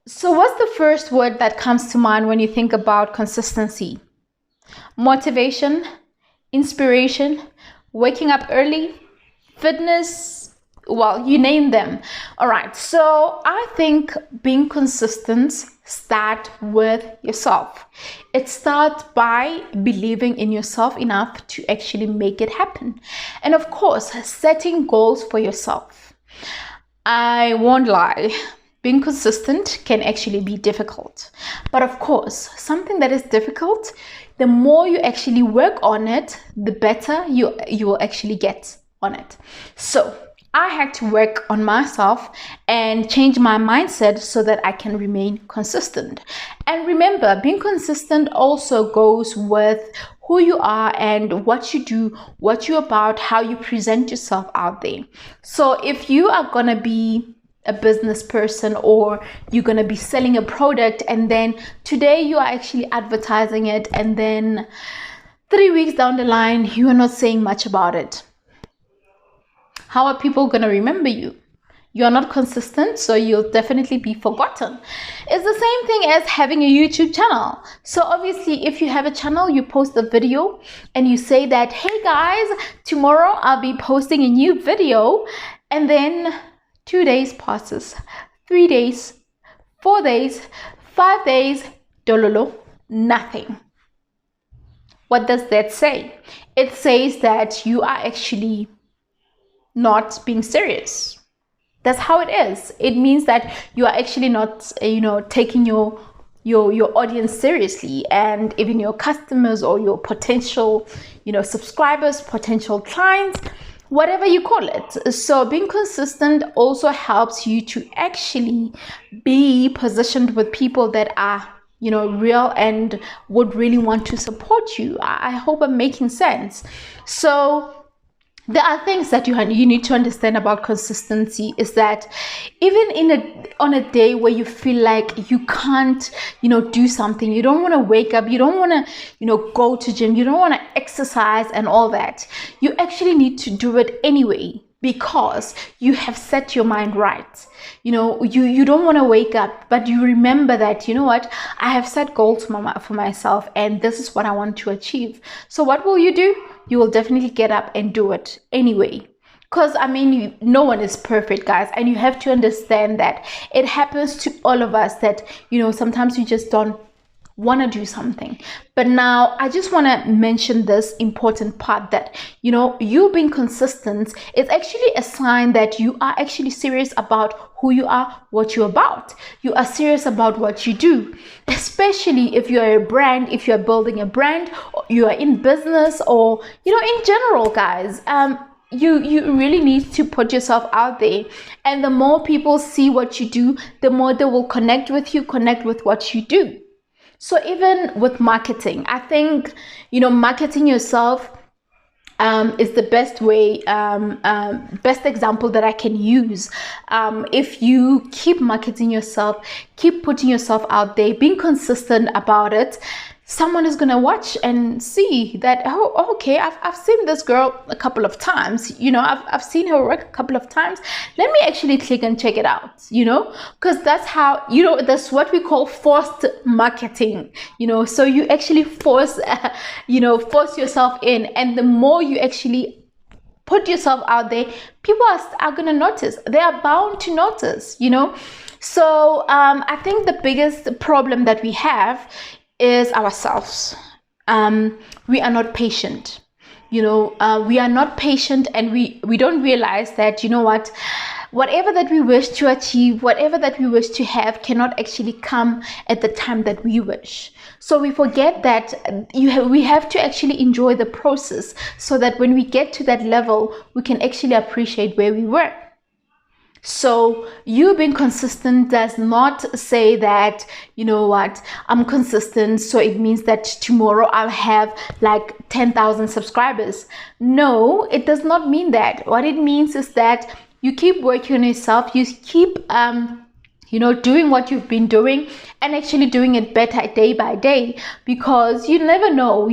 So what's the first word that comes to mind when you think about consistency? Motivation, inspiration, waking up early, fitness, well, you name them. All right, so I think being consistent start with yourself. It starts by believing in yourself enough to actually make it happen. And of course, setting goals for yourself. I won't lie, being consistent can actually be difficult. But of course, something that is difficult, the more you actually work on it, the better you will actually get on it. So I had to work on myself and change my mindset so that I can remain consistent. And remember, being consistent also goes with who you are and what you do, what you're about, how you present yourself out there. So if you are going to be a business person or you're going to be selling a product and then today you are actually advertising it and then 3 weeks down the line you are not saying much about it, how are people going to remember you? You're not consistent, so you'll definitely be forgotten. It's the same thing as having a YouTube channel. So obviously, if you have a channel, you post a video and you say that, hey guys, tomorrow I'll be posting a new video, and then 2 days passes, 3 days, 4 days, 5 days, dololo, nothing. What does that say? It says that you are actually not being serious. That's how it is. It means that you are actually not, taking your audience seriously, and even your customers or your potential, subscribers, potential clients, whatever you call it. So being consistent also helps you to actually be positioned with people that are, real and would really want to support you. I hope I'm making sense. So there are things that you need to understand about consistency is that even on a day where you feel like you can't, do something, you don't want to wake up, you don't want to, go to gym, you don't want to exercise and all that, you actually need to do it anyway because you have set your mind right. You don't want to wake up, but you remember that, what, I have set goals for myself and this is what I want to achieve. So what will you do? You will definitely get up and do it anyway. Because, no one is perfect, guys. And you have to understand that it happens to all of us that, sometimes you just don't want to do something. But now I just want to mention this important part that, you being consistent is actually a sign that you are actually serious about who you are, what you're about. You are serious about what you do, especially if you're a brand, if you're building a brand, or you are in business, or, in general, guys. You really need to put yourself out there, and the more people see what you do, the more they will connect with you, connect with what you do. So even with marketing, I think, marketing yourself is the best way, best example that I can use. If you keep marketing yourself, keep putting yourself out there, being consistent about it, someone is gonna watch and see that, oh, okay, I've seen this girl a couple of times, I've seen her work a couple of times. Let me actually click and check it out, because that's how, that's what we call forced marketing, so you actually force yourself in, and the more you actually put yourself out there, people are gonna notice. They are bound to notice, So I think the biggest problem that we have is ourselves. We are not patient. We are not patient, and we don't realize that, whatever that we wish to achieve, whatever that we wish to have cannot actually come at the time that we wish. So we forget that we have to actually enjoy the process so that when we get to that level, we can actually appreciate where we were. So you being consistent does not say that, I'm consistent, so it means that tomorrow I'll have like 10,000 subscribers. No, it does not mean that. What it means is that you keep working on yourself, you keep doing what you've been doing and actually doing it better day by day, because you never know,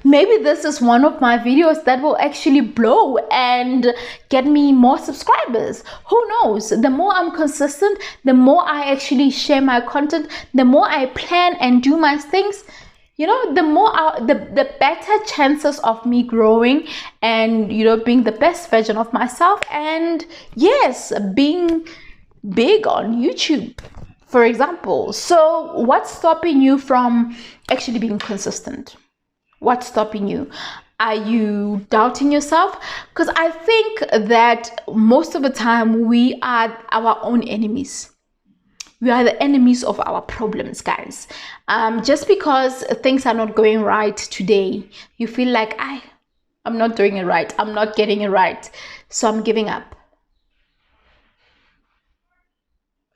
maybe this is one of my videos that will actually blow and get me more subscribers. Who knows? The more I'm consistent, the more I actually share my content, the more I plan and do my things, the more the better chances of me growing and being the best version of myself, and yes, being big on YouTube, for example. So what's stopping you from actually being consistent? What's stopping you? Are you doubting yourself? Because I think that most of the time we are our own enemies. We are the enemies of our problems, guys. Just because things are not going right today, you feel like I'm not doing it right, I'm not getting it right, so I'm giving up.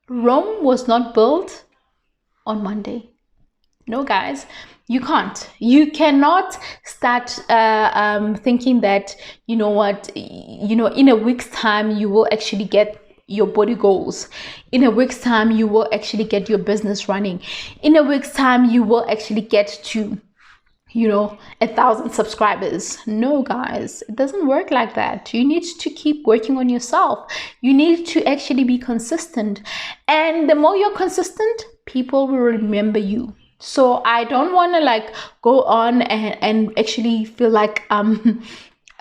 Rome was not built on Monday. No, guys, you can't. You cannot start thinking that, in a week's time, you will actually get your body goals. In a week's time, you will actually get your business running. In a week's time, you will actually get to 1,000 subscribers. No, guys, it doesn't work like that. You need to keep working on yourself. You need to actually be consistent, and the more you're consistent, people will remember you. So I don't want to go on and actually feel like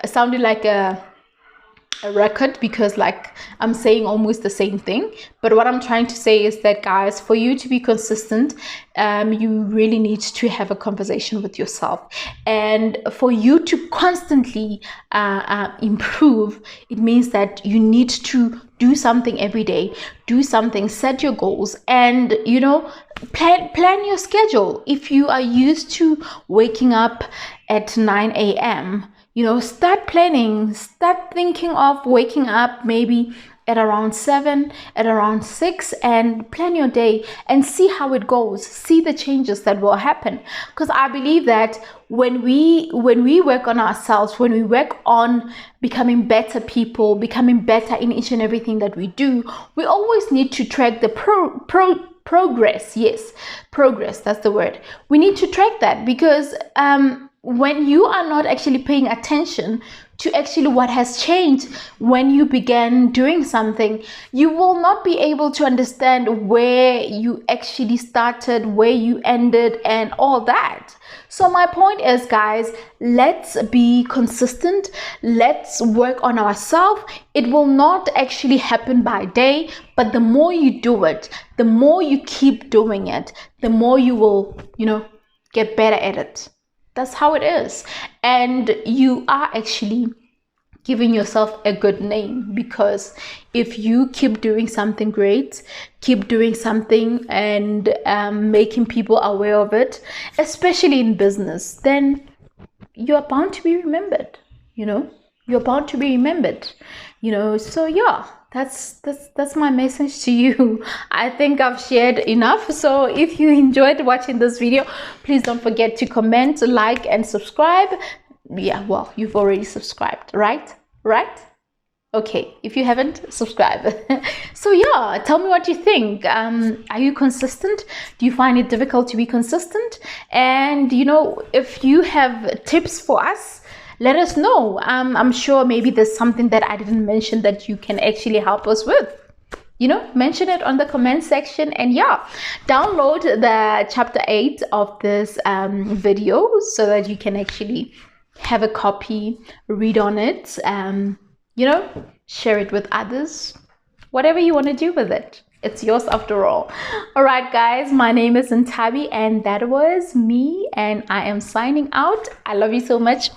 sounding like a record, because I'm saying almost the same thing. But what I'm trying to say is that, guys, for you to be consistent, you really need to have a conversation with yourself, and for you to constantly improve, it means that you need to do something every day, do something, set your goals, and plan your schedule. If you are used to waking up at 9 a.m., start planning, start thinking of waking up maybe at around 7, at around 6, and plan your day and see how it goes. See the changes that will happen. Because I believe that when we work on ourselves, when we work on becoming better people, becoming better in each and everything that we do, we always need to track the progress. Yes, progress, that's the word. We need to track that, because when you are not actually paying attention to actually what has changed when you began doing something, you will not be able to understand where you actually started, where you ended, and all that. So my point is, guys, let's be consistent. Let's work on ourselves. It will not actually happen by day, but the more you do it, the more you keep doing it, the more you will, get better at it. That's how it is. And you are actually giving yourself a good name, because if you keep doing something great, keep doing something and making people aware of it, especially in business, then you're bound to be remembered. You're bound to be remembered. So yeah, that's my message to you. I think I've shared enough. So if you enjoyed watching this video, please don't forget to comment, like, and subscribe. Yeah, well, you've already subscribed, right? Okay, if you haven't, subscribe. So yeah, tell me what you think. Are you consistent? Do you find it difficult to be consistent? And if you have tips for us, let us know. I'm sure maybe there's something that I didn't mention that you can actually help us with. Mention it on the comment section. And yeah, download the chapter 8 of this video so that you can actually have a copy, read on it, share it with others, whatever you want to do with it. It's yours after all. All right, guys, my name is Nthabi, and that was me, and I am signing out. I love you so much.